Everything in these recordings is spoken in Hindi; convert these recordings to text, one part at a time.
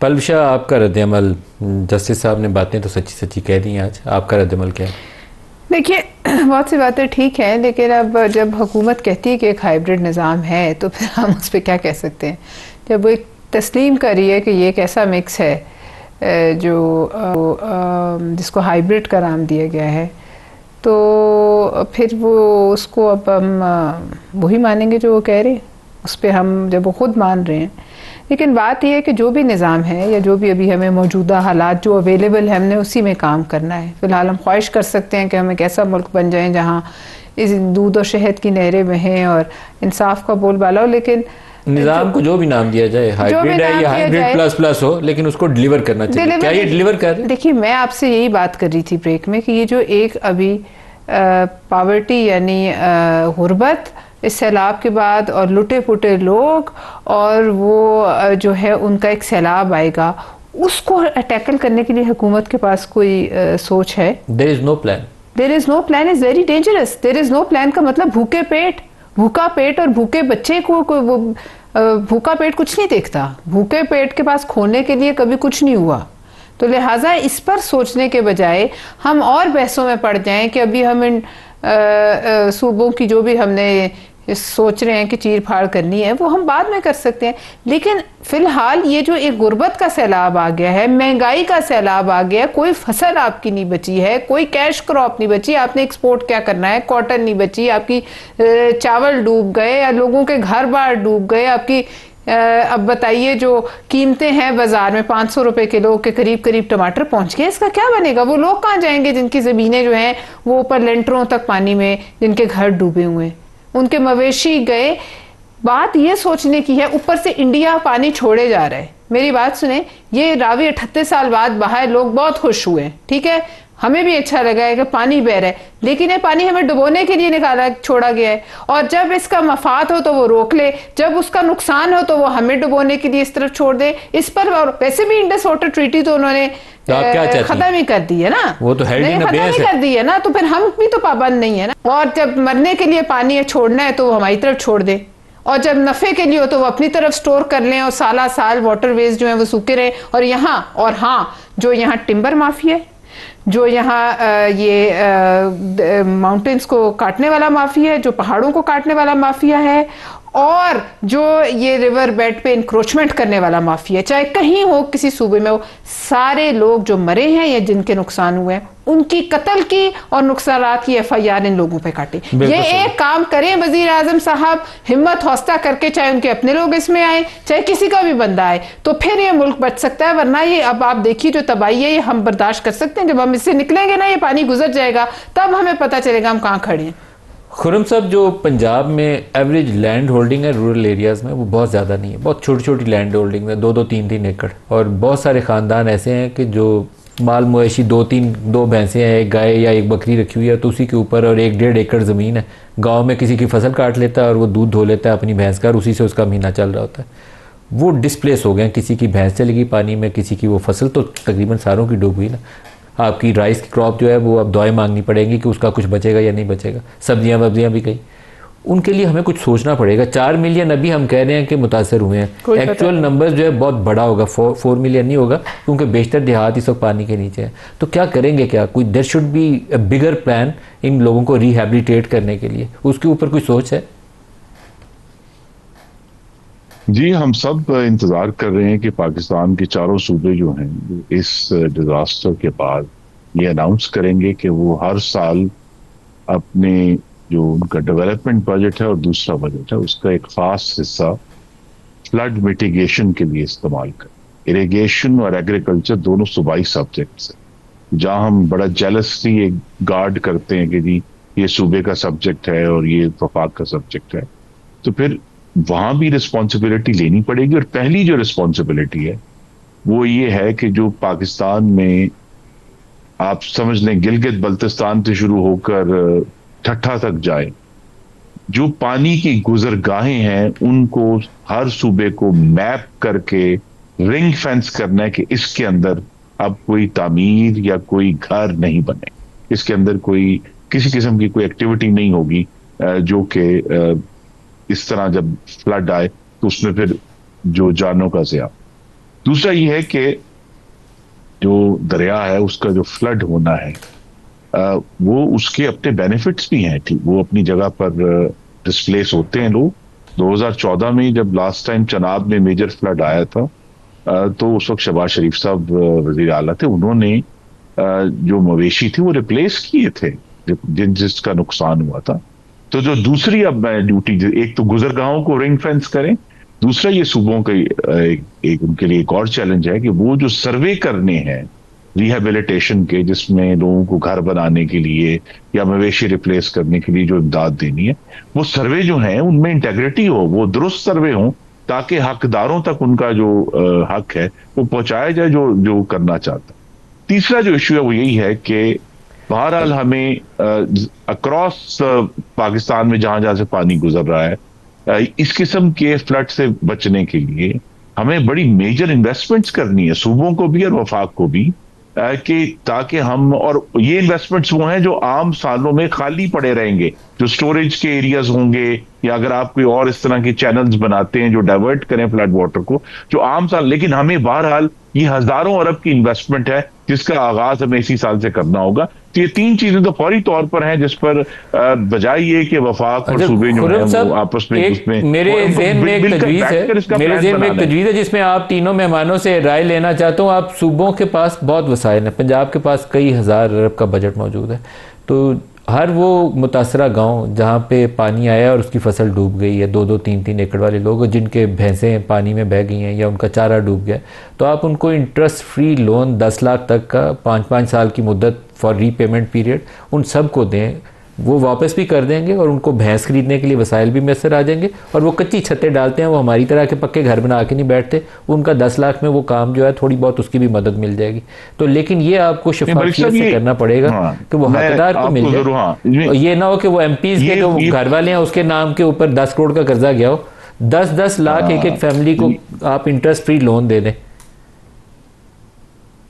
पलविशा, आपका रद्द-ए-अमल, जस्टिस साहब ने बातें तो सच्ची सच्ची कह दी हैं, आज आपका रद्द-ए-अमल क्या है? देखिए, बहुत सी बातें ठीक हैं, लेकिन अब जब हुकूमत कहती है कि एक हाइब्रिड निज़ाम है तो फिर हम उस पर क्या कह सकते हैं। जब वो एक तस्लीम कर रही है कि ये एक ऐसा मिक्स है जो जिसको हाइब्रिड का नाम दिया गया है, तो फिर वो उसको अब हम वही मानेंगे जो वो कह रहे हैं, उस पर हम जब वो ख़ुद मान रहे हैं। लेकिन बात यह है कि जो भी निज़ाम है या जो भी अभी हमें मौजूदा हालात जो अवेलेबल है, हमने उसी में काम करना है। फ़िलहाल हम ख्वाहिश कर सकते हैं कि हम एक ऐसा मुल्क बन जाएं जहां इस दूध और शहद की नहरें बहें और इंसाफ का बोलबाला हो, लेकिन निज़ाम को जो भी नाम दिया जाए, हाइब्रिड है या हाइब्रिड प्लस प्लस हो, लेकिन उसको डिलीवर करना चाहिए। क्या ये डिलीवर कर रहे हैं? देखिए, मैं आपसे यही बात कर रही थी ब्रेक में कि ये जो एक अभी पॉवर्टी यानी गुर्बत, इस सैलाब के बाद और लुटे पुटे लोग और वो जो है उनका एक सैलाब आएगा, उसको टैकल करने के लिए हुकूमत के पास कोई सोच है? There is no plan. There is no plan is very dangerous. There is no plan का मतलब भूखा पेट और भूखे बच्चे को वो भूखा पेट कुछ नहीं देखता। भूखे पेट के पास खोने के लिए कभी कुछ नहीं हुआ। तो लिहाजा इस पर सोचने के बजाय हम और बहसों में पड़ जाएं कि अभी हम इन सूबों की जो भी हमने सोच रहे हैं कि चीर फाड़ करनी है वो हम बाद में कर सकते हैं। लेकिन फिलहाल ये जो एक गुर्बत का सैलाब आ गया है, महंगाई का सैलाब आ गया, कोई फसल आपकी नहीं बची है, कोई कैश क्रॉप नहीं बची, आपने एक्सपोर्ट क्या करना है, कॉटन नहीं बची, आपकी चावल डूब गए या लोगों के घर बार डूब गए, आपकी अब बताइए जो कीमतें हैं बाजार में 500 रुपए किलो के करीब टमाटर पहुंच गए, इसका क्या बनेगा? वो लोग कहाँ जाएंगे जिनकी ज़मीनें जो हैं वो ऊपर लेंटरों तक पानी में, जिनके घर डूबे हुए हैं, उनके मवेशी गए। बात ये सोचने की है, ऊपर से इंडिया पानी छोड़े जा रहा है। मेरी बात सुने, ये रावी 38 साल बाद बहा है, लोग बहुत खुश हुए, ठीक है, हमें भी अच्छा लगा है कि पानी बह रहा है, लेकिन ये पानी हमें डुबोने के लिए छोड़ा गया है। और जब इसका मफाद हो तो वो रोक ले, जब उसका नुकसान हो तो वो हमें डुबोने के लिए इस तरफ छोड़ दे। इस पर, और वैसे भी इंडस वाटर ट्रीटी तो उन्होंने खत्म ही कर दी है ना, वो तो खत्म ही कर दी है ना, तो फिर हम भी तो पाबंद नहीं है ना। और जब मरने के लिए पानी छोड़ना है तो वो हमारी तरफ छोड़ दे, और जब नफे के लिए हो तो वो अपनी तरफ स्टोर कर लें और साला साल वाटरवेज जो है वो सूखे रहे। और हाँ, जो यहाँ टिम्बर माफिया है, जो यहाँ ये माउंटेन्स को काटने वाला माफिया है, जो पहाड़ों को काटने वाला माफिया है, और जो ये रिवर बेड पे इंक्रोचमेंट करने वाला माफिया, चाहे कहीं हो, किसी सूबे में हो, सारे लोग जो मरे हैं या जिनके नुकसान हुए हैं उनकी कत्ल की और नुकसानात की FIR इन लोगों पे काटे। ये एक काम करें वजीर आजम साहब, हिम्मत हौसला करके, चाहे उनके अपने लोग इसमें आए, चाहे किसी का भी बंदा आए, तो फिर ये मुल्क बच सकता है। वरना ये अब आप देखिए जो तबाही है, ये हम बर्दाश्त कर सकते हैं? जब हम इससे निकलेंगे ना, ये पानी गुजर जाएगा, तब हमें पता चलेगा हम कहाँ खड़े हैं। खुर्रम साहब, जो पंजाब में एवरेज लैंड होल्डिंग है रूरल एरियाज़ में, वो बहुत ज़्यादा नहीं है, बहुत छोटी छोटी लैंड होल्डिंग है, 2-2, 3-3 एकड़। और बहुत सारे ख़ानदान ऐसे हैं कि जो माल मवेशी 2 भैंसें हैं, एक गाय या एक बकरी रखी हुई है, तो उसी के ऊपर, और 1-1.5 एकड़ ज़मीन है, गाँव में किसी की फसल काट लेता है और वो दूध धो लेता है अपनी भैंस का, और उसी से उसका महीना चल रहा होता है। वो डिस्प्लेस हो गए, किसी की भैंस चली गई पानी में, किसी की वो फसल तो तकरीबन सारों की डूब गई ना। आपकी राइस की क्रॉप जो है वो अब दुआएं मांगनी पड़ेंगी कि उसका कुछ बचेगा या नहीं बचेगा। सब्जियां वब्जियां भी गई, उनके लिए हमें कुछ सोचना पड़ेगा। 4 मिलियन अभी हम कह रहे हैं कि मुतासर हुए हैं, एक्चुअल नंबर जो है बहुत बड़ा होगा, 4 मिलियन नहीं होगा, क्योंकि बेशतर देहात इस वक्त पानी के नीचे है। तो क्या करेंगे? क्या कोई there should be a bigger plan इन लोगों को रिहेबिलिटेट करने के लिए, उसके ऊपर कोई सोच है? जी, हम सब इंतजार कर रहे हैं कि पाकिस्तान के चारों सूबे जो हैं इस डिजास्टर के बाद ये अनाउंस करेंगे कि वो हर साल अपने जो उनका डेवलपमेंट बजट है और दूसरा बजट है उसका एक खास हिस्सा फ्लड मिटिगेशन के लिए इस्तेमाल करें। इरिगेशन और एग्रीकल्चर दोनों सूबाई सब्जेक्ट्स हैं, जहां हम बड़ा जेलसली एक गार्ड करते हैं कि जी ये सूबे का सब्जेक्ट है और ये वफाक का सब्जेक्ट है, तो फिर वहां भी रिस्पॉन्सिबिलिटी लेनी पड़ेगी। और पहली जो रिस्पॉन्सिबिलिटी है वो ये है कि जो पाकिस्तान में आप समझ लें गिलगित बल्तिस्तान से शुरू होकर ठट्ठा तक जाए, जो पानी की गुजरगाहें हैं उनको हर सूबे को मैप करके रिंग फेंस करना है कि इसके अंदर अब कोई तामीर या कोई घर नहीं बने, इसके अंदर कोई किसी किस्म की कोई एक्टिविटी नहीं होगी जो कि इस तरह जब फ्लड आए तो उसमें फिर जो जानों का ज़िया। दूसरा ये है कि जो दरिया है उसका जो फ्लड होना है वो उसके अपने बेनिफिट्स भी हैं, ठीक, वो अपनी जगह पर डिस्प्लेस होते हैं लोग। 2014 में जब लास्ट टाइम चनाब में मेजर फ्लड आया था तो उस वक्त शहबाज शरीफ साहब वजीर आला थे, उन्होंने जो मवेशी थी वो रिप्लेस किए थे जिसका नुकसान हुआ था। तो जो दूसरी अब ड्यूटी, एक तो गुजरगाहों को रिंग फेंस करें, दूसरा ये सूबों का एक उनके लिए एक और चैलेंज है कि वो जो सर्वे करने हैं रिहेबिलिटेशन के, जिसमें लोगों को घर बनाने के लिए या मवेशी रिप्लेस करने के लिए जो इमदाद देनी है, वो सर्वे जो है उनमें इंटेग्रिटी हो, वो दुरुस्त सर्वे हो, ताकि हकदारों तक उनका जो हक है वो पहुंचाया जाए जो जो करना चाहता है। तीसरा जो इश्यू है वो यही है कि बहरहाल हमें अक्रॉस पाकिस्तान में जहां जहां से पानी गुजर रहा है, इस किस्म के फ्लड से बचने के लिए हमें बड़ी मेजर इन्वेस्टमेंट्स करनी है, सूबों को भी और वफाक को भी, कि ताकि हम, और ये इन्वेस्टमेंट्स वो हैं जो आम सालों में खाली पड़े रहेंगे, जो स्टोरेज के एरियाज होंगे, या अगर आप कोई और इस तरह के चैनल्स बनाते हैं जो डाइवर्ट करें फ्लड वाटर को, जो आम साल, लेकिन हमें बहरहाल ये हजारों अरब की इन्वेस्टमेंट है जिसका आगाज हमें इसी साल से करना होगा। तो ये तीन चीजें तो फौरी तौर पर हैं जिस पर बजाय ये कि वफाक और सूबे जो है वो आपस में उसमें मेरे ज़हन में एक तजवीज़ है जिसमें आप तीनों मेहमानों से राय लेना चाहता हूँ। आप सूबों के पास बहुत वसाइल हैं, पंजाब के पास कई हज़ार अरब का बजट मौजूद है, तो हर वो मुतासरा गांव जहाँ पे पानी आया और उसकी फसल डूब गई है, 2-2, 3-3 एकड़ वाले लोग जिनके भैंसें पानी में बह गई हैं या उनका चारा डूब गया, तो आप उनको इंटरेस्ट फ्री लोन 10 लाख तक का 5-5 साल की मुद्दत फॉर रीपेमेंट पीरियड उन सब को दें, वो वापस भी कर देंगे और उनको भैंस खरीदने के लिए वसाइल भी मैसर आ जाएंगे। और वो कच्ची छतें डालते हैं, वो हमारी तरह के पक्के घर बना के नहीं बैठते, उनका 10 लाख में वो काम जो है थोड़ी बहुत उसकी भी मदद मिल जाएगी। तो लेकिन ये आपको शफाफियत से करना पड़ेगा कि वो हकदार को मिल जाए, और ये ना हो कि वो एमपीज के जो घर वाले हैं उसके नाम के ऊपर 10 करोड़ का कर्जा गया हो, 10-10 लाख एक एक फैमिली को आप इंटरेस्ट फ्री लोन दे दें।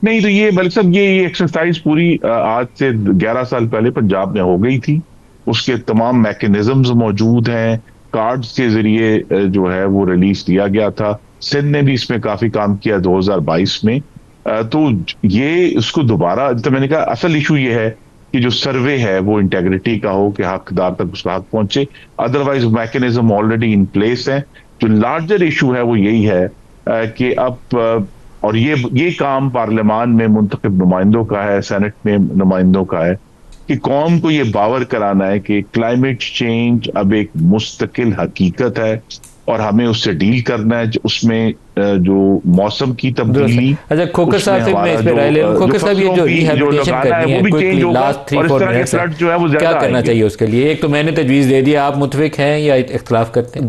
नहीं, तो ये बल्कि सब ये एक्सरसाइज पूरी आज से 11 साल पहले पंजाब में हो गई थी, उसके तमाम मैकेनिज्म्स मौजूद हैं, कार्ड्स के जरिए जो है वो रिलीफ दिया गया था। सिंध ने भी इसमें काफी काम किया 2022 में। तो ये उसको दोबारा, तो मैंने कहा असल इशू ये है कि जो सर्वे है वो इंटेग्रिटी का हो कि हकदार तक उसका हक पहुंचे, otherwise mechanism already in place है। जो लार्जर इशू है वो यही है कि अब, और ये काम पार्लियामान में मुंतखब नुमाइंदों का है, सेनेट में नुमाइंदों का है, कि कौम को ये बावर कराना है कि क्लाइमेट चेंज अब एक मुस्तकिल हकीकत है और हमें उससे डील करना है। उसमें जो मौसम की तब्दीली, अच्छा खोखर साहब से मैं इस पे राय ले लूं। खोखर साहब, ये जो रिहैबिलिटेशन करनी है क्विकली लास्ट 3-4 मिनट्स क्या करना चाहिए उसके लिए? एक तो मैंने तजवीज़ दे दी, आप मुतफिक हैं या इख्तिलाफ करते हैं?